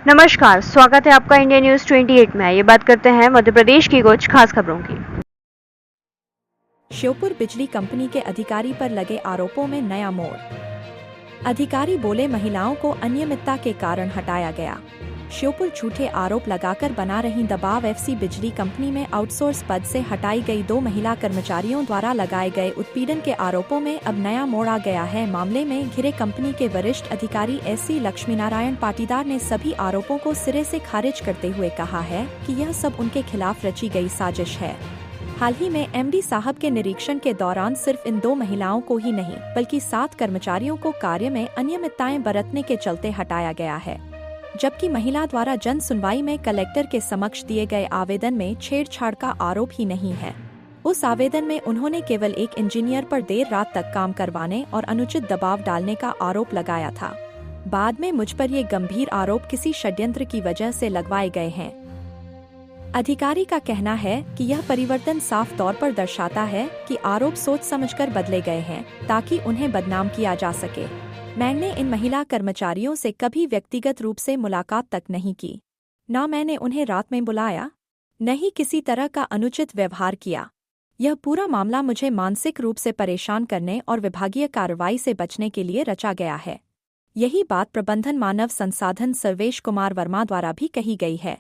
नमस्कार, स्वागत है आपका इंडिया न्यूज 28 में। ये बात करते हैं मध्य प्रदेश की कुछ खास खबरों की। श्योपुर बिजली कंपनी के अधिकारी पर लगे आरोपों में नया मोड़। अधिकारी बोले महिलाओं को अनियमितता के कारण हटाया गया। श्योपुर झूठे आरोप लगाकर बना रही दबाव एफसी बिजली कंपनी में आउटसोर्स पद से हटाई गई 2 महिला कर्मचारियों द्वारा लगाए गए उत्पीड़न के आरोपों में अब नया मोड़ आ गया है। मामले में घिरे कंपनी के वरिष्ठ अधिकारी एससी लक्ष्मीनारायण पाटीदार ने सभी आरोपों को सिरे से खारिज करते हुए कहा है कि यह सब उनके खिलाफ रची गई साजिश है। हाल ही में एमडी साहब के निरीक्षण के दौरान सिर्फ इन 2 महिलाओं को ही नहीं बल्कि 7 कर्मचारियों को कार्य में अनियमितताएं बरतने के चलते हटाया गया है, जबकि महिला द्वारा जन सुनवाई में कलेक्टर के समक्ष दिए गए आवेदन में छेड़छाड़ का आरोप ही नहीं है। उस आवेदन में उन्होंने केवल एक इंजीनियर पर देर रात तक काम करवाने और अनुचित दबाव डालने का आरोप लगाया था। बाद में मुझ पर ये गंभीर आरोप किसी षड्यंत्र की वजह से लगवाए गए हैं। अधिकारी का कहना है कि यह परिवर्तन साफ तौर पर दर्शाता है कि आरोप सोच समझकर बदले गए हैं ताकि उन्हें बदनाम किया जा सके। मैंने इन महिला कर्मचारियों से कभी व्यक्तिगत रूप से मुलाकात तक नहीं की, न मैंने उन्हें रात में बुलाया, न ही किसी तरह का अनुचित व्यवहार किया। यह पूरा मामला मुझे मानसिक रूप से परेशान करने और विभागीय कार्रवाई से बचने के लिए रचा गया है। यही बात प्रबंधन मानव संसाधन सर्वेश कुमार वर्मा द्वारा भी कही गई है।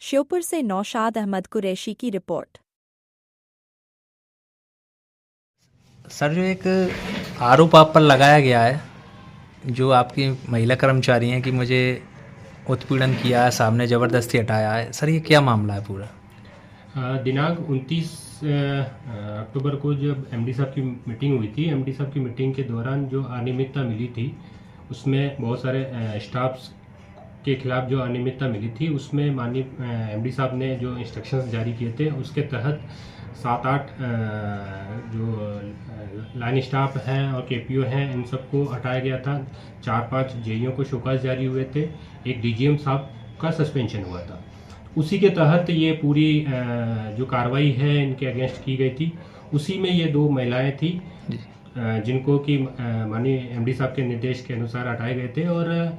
श्योपुर से नौशाद अहमद कुरैशी की रिपोर्ट। सर, जो एक आरोप आप पर लगाया गया है, जो आपकी महिला कर्मचारी हैं कि मुझे उत्पीड़न किया है, सामने ज़बरदस्ती हटाया है, सर ये क्या मामला है पूरा? दिनांक 29 अक्टूबर को जब एमडी साहब की मीटिंग हुई थी, एमडी साहब की मीटिंग के दौरान जो अनियमितता मिली थी उसमें बहुत सारे स्टाफ्स के खिलाफ जो अनियमितता मिली थी उसमें माननीय एमडी साहब ने जो इंस्ट्रक्शंस जारी किए थे उसके तहत 7-8 जो लाइन स्टाफ हैं और केपीओ हैं इन सबको हटाया गया था। 4-5 जेईओ को शोकाज जारी हुए थे, एक डीजीएम साहब का सस्पेंशन हुआ था। उसी के तहत ये पूरी जो कार्रवाई है इनके अगेंस्ट की गई थी। उसी में ये 2 महिलाएं थी जिनको कि माननीय एमडी साहब के निर्देश के अनुसार हटाए गए थे और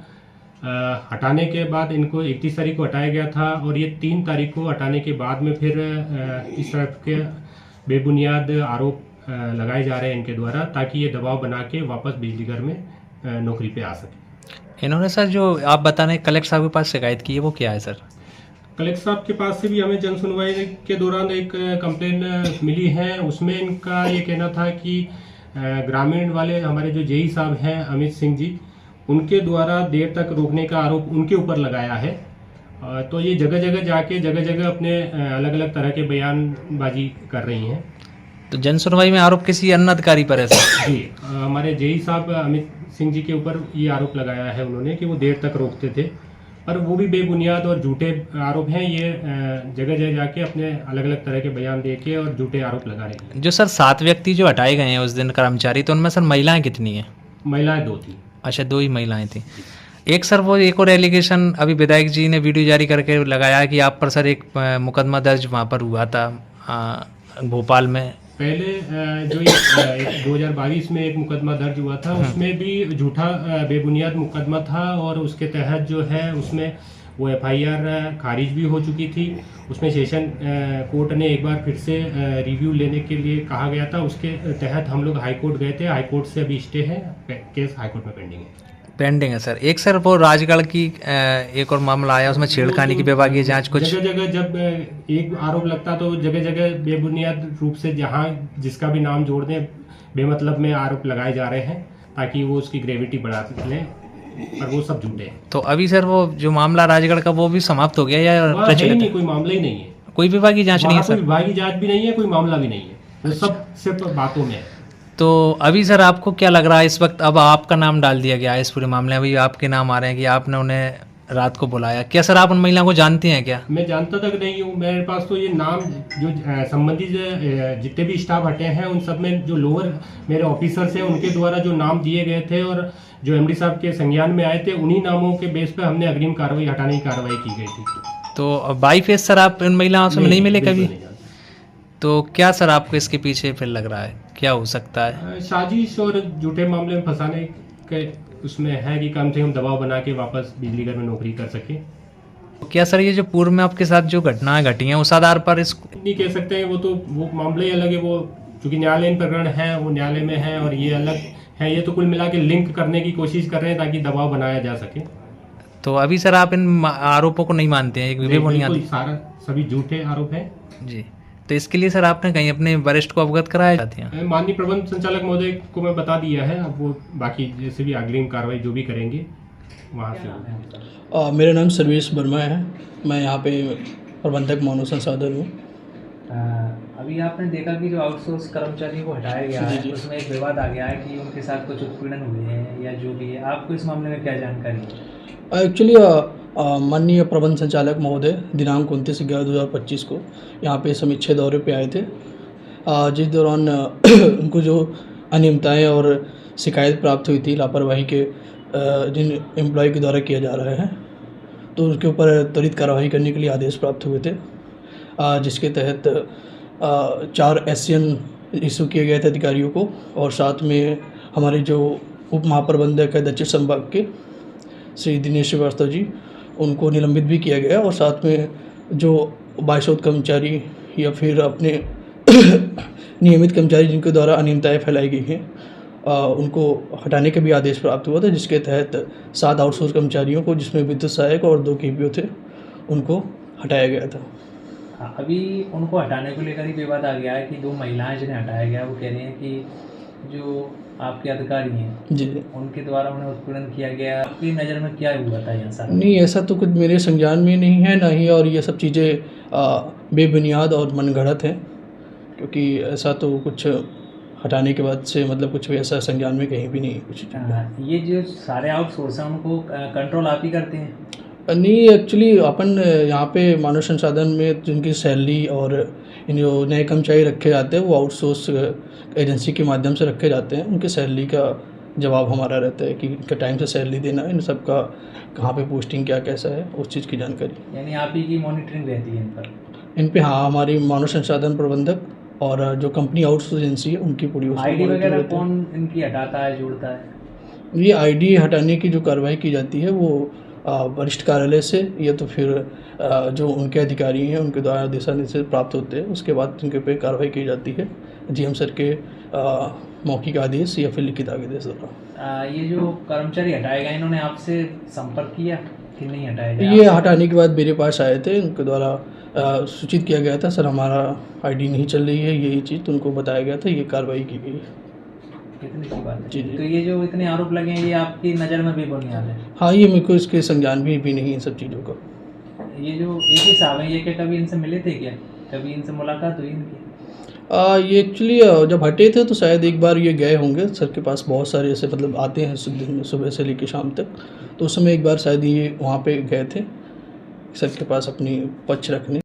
हटाने के बाद इनको 31 तारीख को हटाया गया था और ये 3 तारीख को हटाने के बाद में फिर इस तरह के बेबुनियाद आरोप लगाए जा रहे हैं इनके द्वारा, ताकि ये दबाव बना के वापस बिजली घर में नौकरी पे आ सके। इन्होंने सर जो आप बता रहे कलेक्टर साहब के पास शिकायत की है वो क्या है सर? कलेक्टर साहब के पास से भी हमें जन सुनवाई के दौरान एक कंप्लेन मिली है। उसमें इनका ये कहना था कि ग्रामीण वाले हमारे जो जेई साहब हैं अमित सिंह जी, उनके द्वारा देर तक रोकने का आरोप उनके ऊपर लगाया है। तो ये जगह जगह जाके जगह जगह अपने अलग अलग तरह के बयानबाजी कर रही हैं। तो जन सुनवाई में आरोप किसी अन्य अधिकारी पर है सर? जी, हमारे जेई साहब अमित सिंह जी के ऊपर ये आरोप लगाया है उन्होंने कि वो देर तक रोकते थे, पर वो भी बेबुनियाद और झूठे आरोप हैं। ये जगह जगह जाके अपने अलग अलग तरह के बयान दे के और झूठे आरोप लगा रहे हैं। जो सर 7 व्यक्ति जो हटाए गए हैं उस दिन कर्मचारी, तो उनमें सर महिलाएं कितनी हैं? महिलाएं 2 थी। अच्छा, 2 ही महिलाएं थी। एक सर वो एक और एलिगेशन अभी विधायक जी ने वीडियो जारी करके लगाया कि आप पर सर एक मुकदमा दर्ज वहाँ पर हुआ था भोपाल में। पहले जो 2022 में एक मुकदमा दर्ज हुआ था उसमें भी झूठा बेबुनियाद मुकदमा था और उसके तहत जो है उसमें वो एफआईआर खारिज भी हो चुकी थी। उसमें सेशन कोर्ट ने एक बार फिर से रिव्यू लेने के लिए कहा गया था। उसके तहत हम लोग हाई कोर्ट गए थे, हाई कोर्ट से अभी स्टे है, केस हाई कोर्ट में पेंडिंग है सर। एक सर वो राजगढ़ की एक और मामला आया, उसमें छेड़खानी की विभागीय जांच कुछ जगह जगह जब एक आरोप लगता तो जगह जगह बेबुनियाद रूप से जहां जिसका भी नाम जोड़ दें बेमतलब में आरोप लगाए जा रहे हैं ताकि वो उसकी ग्रेविटी बढ़ा लें, पर वो सब झूठे हैं। तो अभी सर वो जो मामला राजगढ़ का वो भी समाप्त हो गया या नहीं, कोई मामला ही नहीं है, कोई विभागीय जांच नहीं है सर? कोई विभागीय जांच भी नहीं है, कोई मामला भी नहीं है, वो सब सिर्फ बातों में है। तो अभी सर आपको क्या लग रहा है इस वक्त? अब आपका नाम डाल दिया गया है इस पूरे मामले में, अभी आपके नाम आ रहे हैं कि आपने उन्हें रात को बुलाया। क्या सर आप उन महिलाओं को जानते हैं क्या? मैं जानता तक नहीं हूँ, मेरे पास तो ये नाम जो संबंधित जितने भी स्टाफ हटे हैं उन सब में जो लोअर मेरे ऑफिसर्स हैं उनके द्वारा जो नाम दिए गए थे और जो एमडी साहब के संज्ञान में आए थे उन्हीं नामों के बेस पे हमने अग्रिम कार्रवाई हटाने की कार्रवाई की गई थी। तो बाई फेस सर आप इन महिलाओं से नहीं मिले कभी? तो क्या सर आपको इसके पीछे फिर लग रहा है क्या हो सकता है? साजिश और झूठे मामले में फंसाने के उसमें है कि कम से कम दबाव बना के वापस बिजली घर में नौकरी कर सके। क्या सर ये जो पूर्व में आपके साथ जो घटनाएं घटी हैं उस आधार पर इस नहीं कह सकते हैं, वो मामले ही अलग है। वो चूंकि न्यायालयीन प्रकरण है, वो न्यायालय में है और ये अलग है। ये तो कुल मिला के लिंक करने की कोशिश कर रहे हैं ताकि दबाव बनाया जा सके। तो अभी सर आप इन आरोपों को नहीं मानते हैं, एक विवेक बिल्कुल बुनियादी सारा सभी झूठे आरोप हैं। जी। तो इसके लिए सर आपने कहीं अपने वरिष्ठ को अवगत कराया जाती हैं? माननीय प्रबंध संचालक महोदय को मैं बता दिया है। अब वो बाकी जैसे भी अग्रिम कार्रवाई जो भी करेंगे वहाँ से होगा। मेरा नाम सर्वेश वर्मा है। मैं यहाँ पे प्रबंधक मानव संसाधन हूँ। अभी आपने देखा कि जो आउटसोर्स कर्मचारियों को हटाया गया जी, है जी। उसमें एक विवाद आ गया है कि उनके साथ कुछ उत्पीड़न हुए हैं या जो भी है, आपको इस मामले में क्या जानकारी है? एक्चुअली माननीय प्रबंध संचालक महोदय दिनांक 29/11/2025 को यहाँ पे समीक्षा दौरे पे आए थे, जिस दौरान उनको जो अनियमितताएँ और शिकायत प्राप्त हुई थी लापरवाही के जिन एम्प्लॉय के द्वारा किया जा रहा है, तो उनके ऊपर त्वरित कार्रवाई करने के लिए आदेश प्राप्त हुए थे, जिसके तहत 4 SCN इशू किए गए थे अधिकारियों को और साथ में हमारे जो उप महाप्रबंधक है दक्षिण संभाग के श्री दिनेश श्रीवास्तव जी, उनको निलंबित भी किया गया और साथ में जो बायशोध कर्मचारी या फिर अपने नियमित कर्मचारी जिनके द्वारा अनियमितताएँ फैलाई गई हैं, उनको हटाने का भी आदेश प्राप्त हुआ था, जिसके तहत 7 आउटसोर्स कर्मचारियों को, जिसमें विद्युत सहायक और 2 KPO थे, उनको हटाया गया था। अभी उनको हटाने को लेकर ही विवाद आ गया है कि 2 महिलाएं जिन्हें हटाया गया वो कह रही हैं कि जो आपके अधिकारी हैं जी। उनके द्वारा उन्हें उत्पीड़न किया गया। आपकी नज़र में क्या हुआ था यहाँ सारा? नहीं, ऐसा तो कुछ मेरे संज्ञान में नहीं है, ना ही, और ये सब चीज़ें बेबुनियाद और मनगढ़ंत हैं, क्योंकि ऐसा तो कुछ हटाने के बाद से मतलब कुछ भी ऐसा संज्ञान में कहीं भी नहीं है कुछ। ये जो सारे आउटसोर्स हैं उनको कंट्रोल आप ही करते हैं? नहीं, एक्चुअली अपन यहाँ पे मानव संसाधन में जिनकी सैलरी और इन जो नए कर्मचारी रखे जाते हैं वो आउटसोर्स एजेंसी के माध्यम से रखे जाते हैं। उनकी सैलरी का जवाब हमारा रहता है कि इनका टाइम से सैलरी देना, इन सब का कहाँ पे पोस्टिंग क्या कैसा है, उस चीज़ की जानकारी यानी आप ही की मॉनिटरिंग रहती है इन पर? इन पे हाँ, हमारी मानव संसाधन प्रबंधक और जो कंपनी आउटसोर्स एजेंसी है उनकी पूरी उसमें आईडी monitor वगैरह रहती है। कौन इनकी हटाता है, जोड़ता है? ये आईडी हटाने की जो कार्रवाई की जाती है वो वरिष्ठ कार्यालय से या तो फिर जो उनके अधिकारी हैं उनके द्वारा दिशा निर्देश प्राप्त होते हैं, उसके बाद उनके पे कार्रवाई की जाती है GM सर के मौखिक आदेश या फिर लिखित आदेश द्वारा। ये जो कर्मचारी हटाए गए इन्होंने आपसे संपर्क किया कि नहीं हटाया गया? ये हटाने के बाद मेरे पास आए थे, उनके द्वारा सूचित किया गया था, सर हमारा आईडी नहीं चल रही है, यही चीज़ तो उनको बताया गया था, ये कार्रवाई की गई। कितनी सी बात है। जी, जी। तो ये जो इतने आरोप लगे हैं ये आपकी नज़र में भी बुनियाद है? हाँ, ये मेरे को इसके संज्ञान भी नहीं है सब चीज़ों का। ये जो एक ही साहब है, ये क्या कभी इनसे मिले थे क्या? कभी इनसे मुलाकात हुई इनकी? ये एक्चुअली जब हटे थे तो शायद एक बार ये गए होंगे सर के पास, बहुत सारे ऐसे मतलब आते हैं दिन में सुबह से लेकर शाम तक, तो उस समय एक बार शायद ये वहाँ पे गए थे सर के पास अपनी पक्ष रखने।